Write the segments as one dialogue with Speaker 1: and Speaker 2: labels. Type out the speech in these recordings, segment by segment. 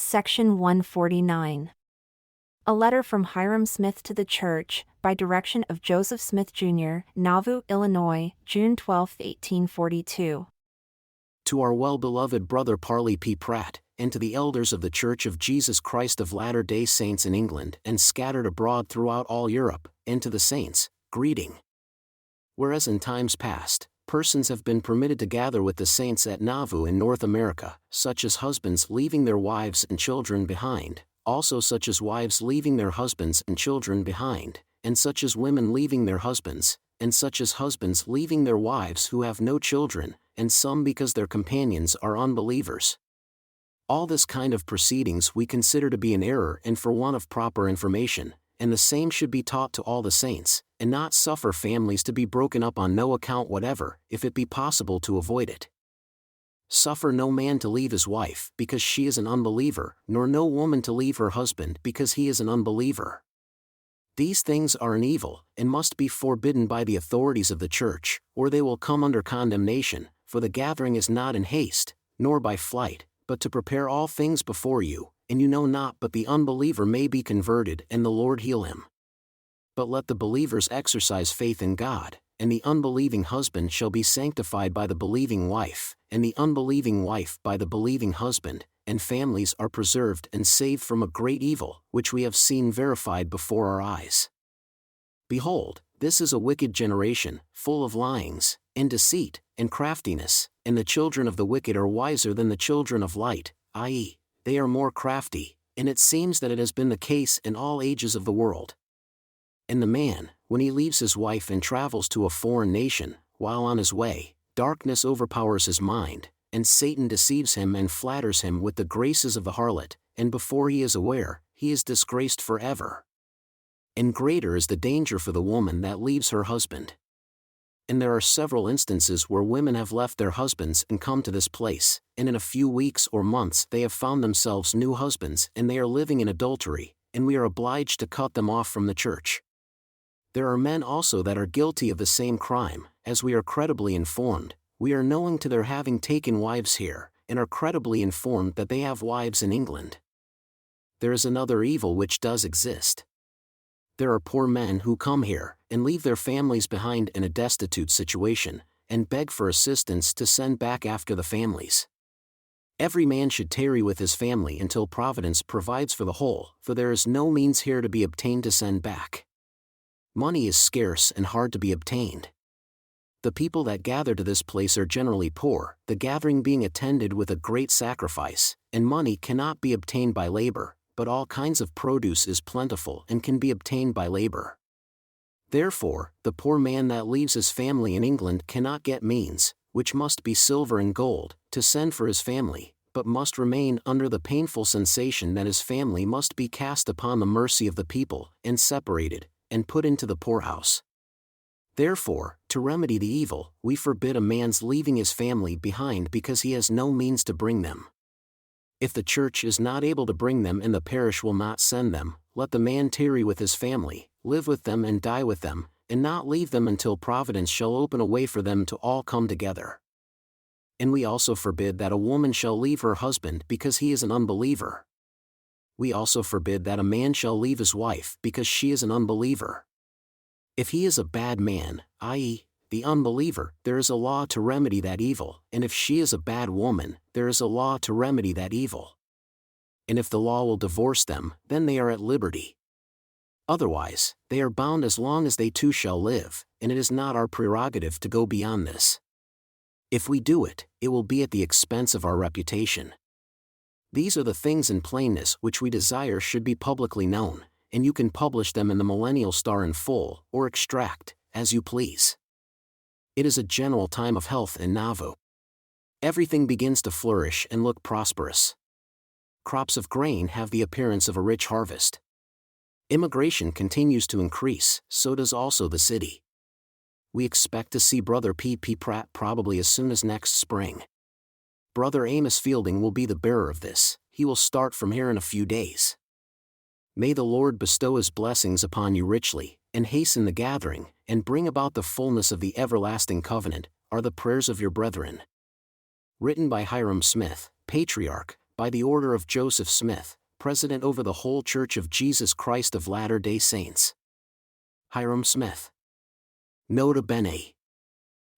Speaker 1: Section 149. A letter from Hyrum Smith to the Church, by direction of Joseph Smith, Jr., Nauvoo, Illinois, June 12, 1842.
Speaker 2: To our well-beloved brother Parley P. Pratt, and to the elders of the Church of Jesus Christ of Latter-day Saints in England and scattered abroad throughout all Europe, and to the saints, greeting. Whereas in times past, persons have been permitted to gather with the saints at Nauvoo in North America, such as husbands leaving their wives and children behind, also such as wives leaving their husbands and children behind, and such as women leaving their husbands, and such as husbands leaving their wives who have no children, and some because their companions are unbelievers. All this kind of proceedings we consider to be an error and for want of proper information, and the same should be taught to all the saints, and not suffer families to be broken up on no account whatever, if it be possible to avoid it. Suffer no man to leave his wife because she is an unbeliever, nor no woman to leave her husband because he is an unbeliever. These things are an evil, and must be forbidden by the authorities of the Church, or they will come under condemnation, for the gathering is not in haste, nor by flight, but to prepare all things before you, and you know not but the unbeliever may be converted and the Lord heal him. But let the believers exercise faith in God, and the unbelieving husband shall be sanctified by the believing wife, and the unbelieving wife by the believing husband, and families are preserved and saved from a great evil, which we have seen verified before our eyes. Behold, this is a wicked generation, full of lyings, and deceit, and craftiness, and the children of the wicked are wiser than the children of light, i.e., they are more crafty, and it seems that it has been the case in all ages of the world. And the man, when he leaves his wife and travels to a foreign nation, while on his way, darkness overpowers his mind, and Satan deceives him and flatters him with the graces of the harlot, and before he is aware, he is disgraced forever. And greater is the danger for the woman that leaves her husband. And there are several instances where women have left their husbands and come to this place, and in a few weeks or months they have found themselves new husbands and they are living in adultery, and we are obliged to cut them off from the Church. There are men also that are guilty of the same crime, as we are credibly informed. We are knowing to their having taken wives here, and are credibly informed that they have wives in England. There is another evil which does exist. There are poor men who come here, and leave their families behind in a destitute situation, and beg for assistance to send back after the families. Every man should tarry with his family until Providence provides for the whole, for there is no means here to be obtained to send back. Money is scarce and hard to be obtained. The people that gather to this place are generally poor, the gathering being attended with a great sacrifice, and money cannot be obtained by labor, but all kinds of produce is plentiful and can be obtained by labor. Therefore, the poor man that leaves his family in England cannot get means, which must be silver and gold, to send for his family, but must remain under the painful sensation that his family must be cast upon the mercy of the people, and separated, and put into the poorhouse. Therefore, to remedy the evil, we forbid a man's leaving his family behind because he has no means to bring them. If the Church is not able to bring them and the parish will not send them, let the man tarry with his family, live with them and die with them, and not leave them until Providence shall open a way for them to all come together. And we also forbid that a woman shall leave her husband because he is an unbeliever. We also forbid that a man shall leave his wife because she is an unbeliever. If he is a bad man, i.e., the unbeliever, there is a law to remedy that evil, and if she is a bad woman, there is a law to remedy that evil. And if the law will divorce them, then they are at liberty. Otherwise, they are bound as long as they too shall live, and it is not our prerogative to go beyond this. If we do it, it will be at the expense of our reputation. These are the things in plainness which we desire should be publicly known, and you can publish them in the Millennial Star in full, or extract, as you please. It is a general time of health in Nauvoo. Everything begins to flourish and look prosperous. Crops of grain have the appearance of a rich harvest. Immigration continues to increase, so does also the city. We expect to see Brother P. P. Pratt probably as soon as next spring. Brother Amos Fielding will be the bearer of this. He will start from here in a few days. May the Lord bestow His blessings upon you richly, and hasten the gathering, and bring about the fullness of the everlasting covenant, are the prayers of your brethren. Written by Hyrum Smith, Patriarch, by the order of Joseph Smith, President over the whole Church of Jesus Christ of Latter-day Saints. Hiram Smith. Nota bene.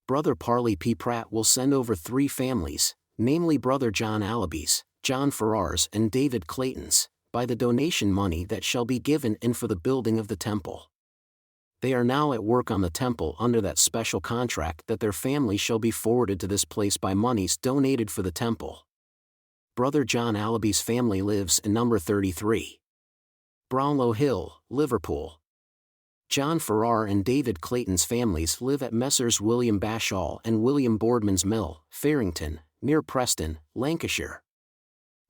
Speaker 2: Brother Parley P. Pratt will send over 3 families, namely Brother John Allaby's, John Farrar's and David Clayton's, by the donation money that shall be given in for the building of the temple. They are now at work on the temple under that special contract that their family shall be forwarded to this place by monies donated for the temple. Brother John Allaby's family lives in number 33. Brownlow Hill, Liverpool. John Farrar and David Clayton's families live at Messrs. William Bashall and William Boardman's Mill, Farrington, near Preston, Lancashire.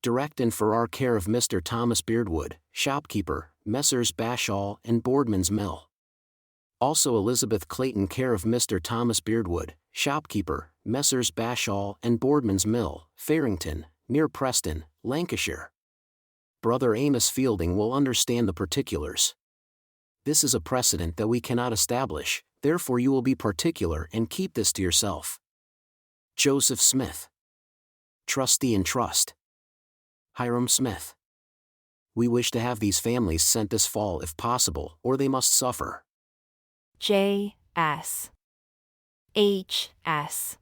Speaker 2: Direct and Farrar care of Mr. Thomas Beardwood, shopkeeper, Messrs. Bashall and Boardman's Mill. Also Elizabeth Clayton care of Mr. Thomas Beardwood, shopkeeper, Messrs. Bashall and Boardman's Mill, Farrington, near Preston, Lancashire. Brother Amos Fielding will understand the particulars. This is a precedent that we cannot establish, therefore you will be particular and keep this to yourself. Joseph Smith. Trustee and Trust. Hiram Smith. We wish to have these families sent this fall if possible, or they must suffer.
Speaker 1: J. S. H. S.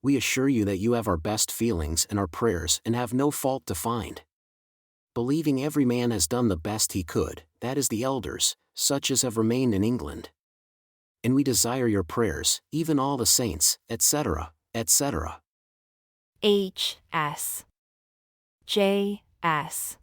Speaker 2: We assure you that you have our best feelings and our prayers and have no fault to find. Believing every man has done the best he could, that is the elders, such as have remained in England. And we desire your prayers, even all the saints, etc., etc.
Speaker 1: H. S. J. S.